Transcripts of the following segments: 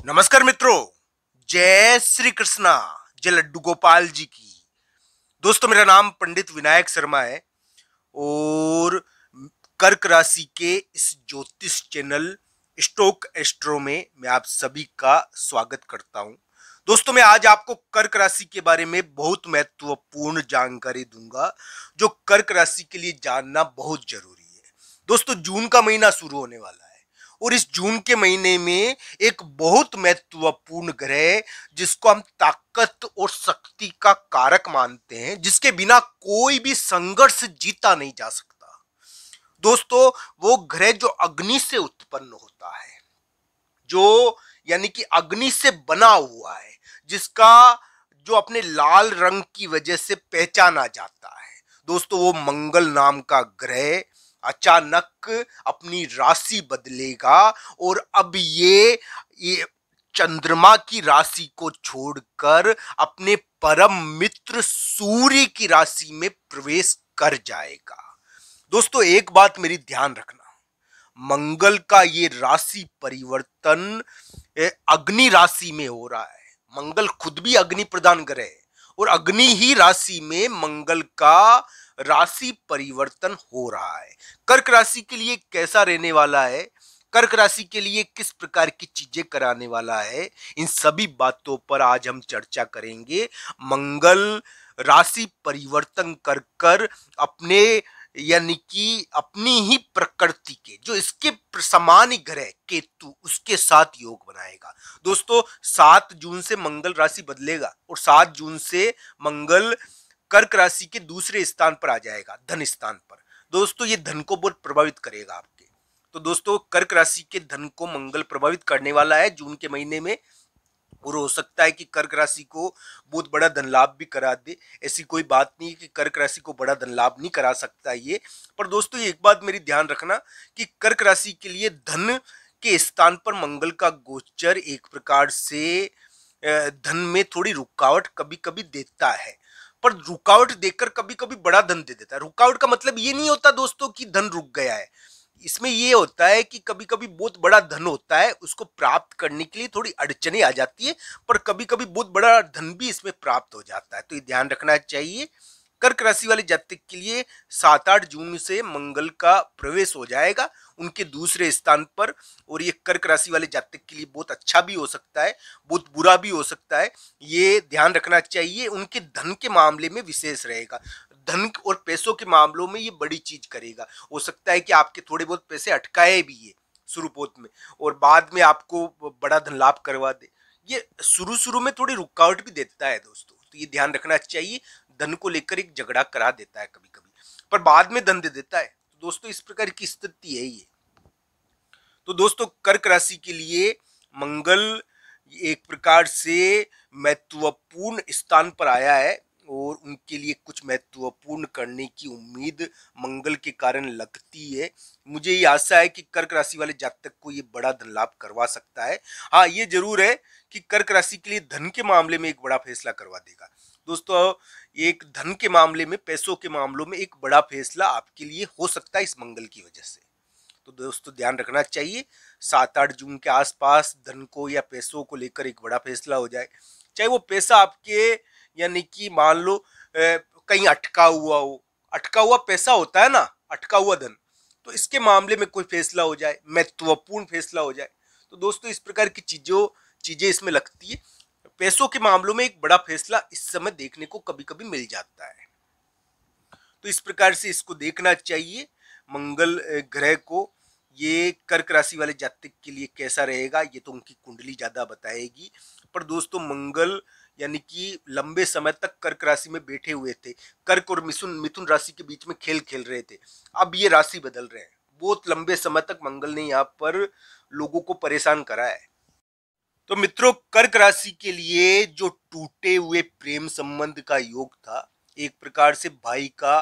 नमस्कार मित्रों, जय श्री कृष्णा, जय लड्डू गोपाल जी की। दोस्तों, मेरा नाम पंडित विनायक शर्मा है और कर्क राशि के इस ज्योतिष चैनल स्टोक एस्ट्रो में मैं आप सभी का स्वागत करता हूं। दोस्तों, मैं आज आपको कर्क राशि के बारे में बहुत महत्वपूर्ण जानकारी दूंगा जो कर्क राशि के लिए जानना बहुत जरूरी है। दोस्तों, जून का महीना शुरू होने वाला है और इस जून के महीने में एक बहुत महत्वपूर्ण ग्रह जिसको हम ताकत और शक्ति का कारक मानते हैं, जिसके बिना कोई भी संघर्ष जीता नहीं जा सकता। दोस्तों, वो ग्रह जो अग्नि से उत्पन्न होता है, जो यानी कि अग्नि से बना हुआ है, जिसका जो अपने लाल रंग की वजह से पहचाना जाता है, दोस्तों वो मंगल नाम का ग्रह अचानक अपनी राशि बदलेगा और अब ये चंद्रमा की राशि को छोड़कर अपने परम मित्र सूर्य की राशि में प्रवेश कर जाएगा। दोस्तों, एक बात मेरी ध्यान रखना, मंगल का ये राशि परिवर्तन अग्नि राशि में हो रहा है। मंगल खुद भी अग्नि प्रदान ग्रह है और अग्नि ही राशि में मंगल का राशि परिवर्तन हो रहा है। कर्क राशि के लिए कैसा रहने वाला है, कर्क राशि के लिए किस प्रकार की चीजें कराने वाला है, इन सभी बातों पर आज हम चर्चा करेंगे। मंगल राशि परिवर्तन कर कर अपने यानी कि अपनी ही प्रकृति के जो इसके समान ग्रह केतु उसके साथ योग बनाएगा। दोस्तों, 7 जून से मंगल राशि बदलेगा और 7 जून से मंगल कर्क राशि के दूसरे स्थान पर आ जाएगा, धन स्थान पर। दोस्तों, ये धन को बहुत प्रभावित करेगा आपके। तो दोस्तों, कर्क राशि के धन को मंगल प्रभावित करने वाला है जून के महीने में, और हो सकता है कि कर्क राशि को बहुत बड़ा धन लाभ भी करा दे। ऐसी कोई बात नहीं कि कर्क राशि को बड़ा धन लाभ नहीं करा सकता ये। पर दोस्तों, एक बात मेरी ध्यान रखना कि कर्क राशि के लिए धन के स्थान पर मंगल का गोचर एक प्रकार से धन में थोड़ी रुकावट कभी कभी देता है, पर रुकावट देकर कभी कभी बड़ा धन दे देता है। रुकावट का मतलब ये नहीं होता दोस्तों कि धन रुक गया है, इसमें ये होता है कि कभी कभी बहुत बड़ा धन होता है, उसको प्राप्त करने के लिए थोड़ी अड़चने आ जाती है, पर कभी कभी बहुत बड़ा धन भी इसमें प्राप्त हो जाता है। तो ये ध्यान रखना चाहिए। कर्क राशि वाले जातक के लिए 7-8 जून से मंगल का प्रवेश हो जाएगा उनके दूसरे स्थान पर, और ये कर्क राशि वाले जातक के लिए बहुत अच्छा भी हो सकता है, बहुत बुरा भी हो सकता है। ये ध्यान रखना चाहिए। उनके धन के मामले में विशेष रहेगा, धन और पैसों के मामलों में ये बड़ी चीज करेगा। हो सकता है कि आपके थोड़े बहुत पैसे अटकाए भी ये शुरू पोत में और बाद में आपको बड़ा धन लाभ करवा दे। ये शुरू शुरू में थोड़ी रुकावट भी देता है दोस्तों, तो ये ध्यान रखना चाहिए। धन को लेकर एक झगड़ा करा देता है कभी कभी, पर बाद में धन दे देता है। तो दोस्तों, इस प्रकार की स्थिति है ये। तो दोस्तों, कर्क राशि के लिए मंगल एक प्रकार से महत्वपूर्ण स्थान पर आया है और उनके लिए कुछ महत्वपूर्ण करने की उम्मीद मंगल के कारण लगती है। मुझे ये आशा है कि कर्क राशि वाले जातक को ये बड़ा धन लाभ करवा सकता है। हाँ, ये जरूर है कि कर्क राशि के लिए धन के मामले में एक बड़ा फैसला करवा देगा। दोस्तों, एक धन के मामले में, पैसों के मामलों में एक बड़ा फैसला आपके लिए हो सकता है इस मंगल की वजह से। तो दोस्तों, ध्यान रखना चाहिए। 7-8 जून के आसपास धन को या पैसों को लेकर एक बड़ा फैसला हो जाए, चाहे वो पैसा आपके यानी कि मान लो कहीं अटका हुआ हो, अटका हुआ पैसा होता है ना, अटका हुआ धन, तो इसके मामले में कोई फैसला हो जाए, महत्वपूर्ण फैसला हो जाए। तो दोस्तों, इस प्रकार की चीजें इसमें लगती है। पैसों के मामलों में एक बड़ा फैसला इस समय देखने को कभी कभी मिल जाता है। तो इस प्रकार से इसको देखना चाहिए मंगल ग्रह को। ये कर्क राशि वाले जातक के लिए कैसा रहेगा ये तो उनकी कुंडली ज्यादा बताएगी। पर दोस्तों, मंगल यानी कि लंबे समय तक कर्क राशि में बैठे हुए थे, कर्क और मिथुन राशि के बीच में खेल खेल रहे थे। अब ये राशि बदल रहे हैं। बहुत लंबे समय तक मंगल ने यहाँ पर लोगों को परेशान करा है। तो मित्रों, कर्क राशि के लिए जो टूटे हुए प्रेम संबंध का योग था, एक प्रकार से भाई का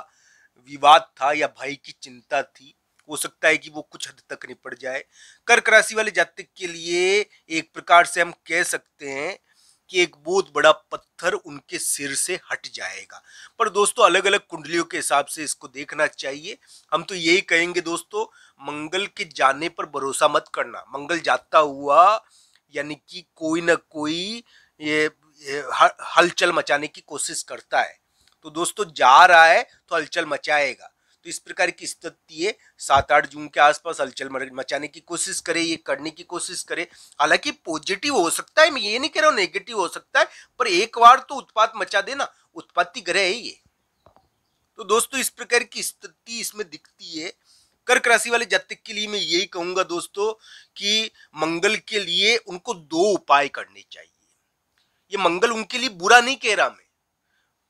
विवाद था या भाई की चिंता थी, हो सकता है कि वो कुछ हद तक निपट जाए। कर्क राशि वाले जातक के लिए एक प्रकार से हम कह सकते हैं कि एक बहुत बड़ा पत्थर उनके सिर से हट जाएगा। पर दोस्तों, अलग अलग कुंडलियों के हिसाब से इसको देखना चाहिए। हम तो यही कहेंगे दोस्तों, मंगल के जाने पर भरोसा मत करना। मंगल जाता हुआ यानी कि कोई ना कोई ये हलचल मचाने की कोशिश करता है। तो दोस्तों जा रहा है तो हलचल मचाएगा। तो इस प्रकार की स्थिति है, 7-8 जून के आसपास हलचल मचाने की कोशिश करे, ये करने की कोशिश करे। हालांकि पॉजिटिव हो सकता है, मैं ये नहीं कह रहा हूँ नेगेटिव हो सकता है, पर एक बार तो उत्पात मचा देना, उत्पत्ति ग्रह है ये। तो दोस्तों इस प्रकार की स्थिति इसमें दिखती है। कर्क राशि वाले जातक के लिए मैं यही कहूंगा दोस्तों कि मंगल के लिए उनको 2 उपाय करने चाहिए। ये मंगल उनके लिए बुरा नहीं कह रहा मैं,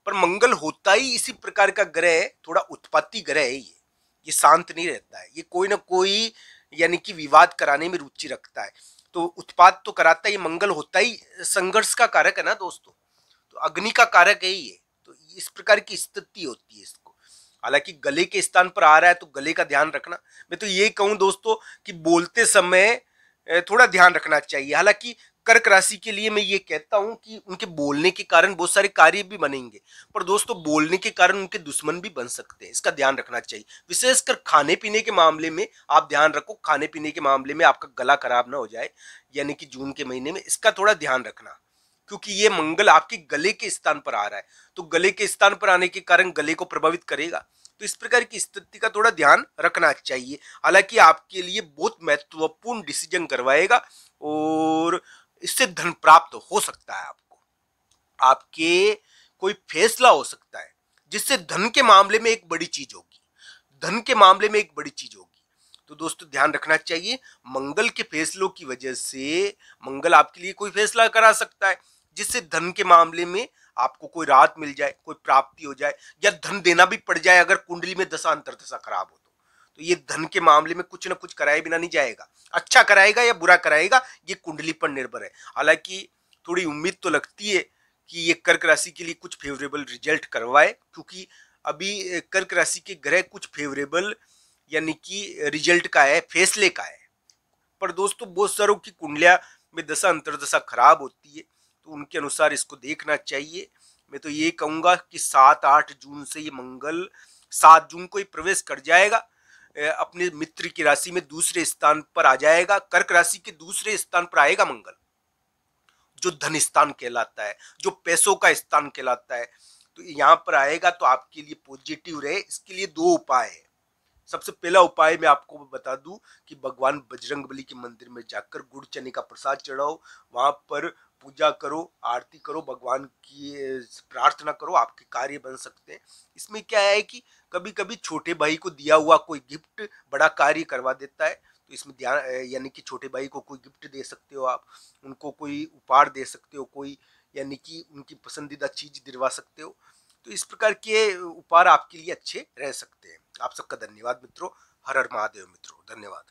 पर मंगल होता ही इसी प्रकार का ग्रह, थोड़ा उत्पत्ति ग्रह है ये शांत नहीं रहता है, ये कोई ना कोई यानी कि विवाद कराने में रुचि रखता है। तो उत्पात तो कराता है, ये मंगल होता ही संघर्ष का कारक है ना दोस्तों, तो अग्नि का कारक है ये। तो इस प्रकार की स्थिति होती है इसको। हालांकि गले के स्थान पर आ रहा है तो गले का ध्यान रखना। मैं तो ये कहूं दोस्तों कि बोलते समय थोड़ा ध्यान रखना चाहिए। हालांकि कर्क राशि के लिए मैं ये कहता हूं कि उनके बोलने के कारण बहुत सारे कार्य भी बनेंगे, पर दोस्तों बोलने के कारण उनके दुश्मन भी बन सकते हैं, इसका ध्यान रखना चाहिए। विशेषकर खाने पीने के मामले में आप ध्यान रखो, खाने पीने के मामले में आपका गला खराब ना हो जाए, यानी कि जून के महीने में इसका थोड़ा ध्यान रखना, क्योंकि ये मंगल आपके गले के स्थान पर आ रहा है, तो गले के स्थान पर आने के कारण गले को प्रभावित करेगा। तो इस प्रकार की स्थिति का थोड़ा ध्यान रखना चाहिए। हालांकि आपके लिए बहुत महत्वपूर्ण डिसीजन करवाएगा और इससे धन प्राप्त हो सकता है। आपको आपके कोई फैसला हो सकता है जिससे धन के मामले में एक बड़ी चीज होगी, धन के मामले में एक बड़ी चीज होगी। तो दोस्तों ध्यान रखना चाहिए, मंगल के फैसलों की वजह से मंगल आपके लिए कोई फैसला करा सकता है जिससे धन के मामले में आपको कोई राहत मिल जाए, कोई प्राप्ति हो जाए, या धन देना भी पड़ जाए अगर कुंडली में दशा अंतर्दशा खराब हो तो ये धन के मामले में कुछ ना कुछ कराए बिना नहीं जाएगा। अच्छा कराएगा या बुरा कराएगा ये कुंडली पर निर्भर है। हालांकि थोड़ी उम्मीद तो लगती है कि ये कर्क राशि के लिए कुछ फेवरेबल रिजल्ट करवाए, क्योंकि अभी कर्क राशि के ग्रह कुछ फेवरेबल यानी कि रिजल्ट का है, फैसले का है। पर दोस्तों बहुत सारों की कुंडलियां में दशा अंतर्दशा खराब होती है, तो उनके अनुसार इसको देखना चाहिए। मैं तो ये कहूंगा कि 7-8 जून से ये मंगल 7 जून को ही प्रवेश कर जाएगा, अपने मित्र की राशि में दूसरे स्थान पर आ जाएगा। कर्क राशि के दूसरे स्थान पर आएगा मंगल, जो धन स्थान कहलाता है, जो पैसों का स्थान कहलाता है। तो यहाँ पर आएगा तो आपके लिए पॉजिटिव रहे। इसके लिए 2 उपाय है। सबसे पहला उपाय मैं आपको बता दूं कि भगवान बजरंगबली के मंदिर में जाकर गुड़ चने का प्रसाद चढ़ाओ, वहां पर पूजा करो, आरती करो, भगवान की प्रार्थना करो, आपके कार्य बन सकते हैं। इसमें क्या है कि कभी कभी छोटे भाई को दिया हुआ कोई गिफ्ट बड़ा कार्य करवा देता है, तो इसमें ध्यान, यानी कि छोटे भाई को कोई गिफ्ट दे सकते हो आप, उनको कोई उपहार दे सकते हो, कोई यानी कि उनकी पसंदीदा चीज दिलवा सकते हो। तो इस प्रकार के उपहार आपके लिए अच्छे रह सकते हैं। आप सबका धन्यवाद मित्रों। हर हर महादेव मित्रों, धन्यवाद।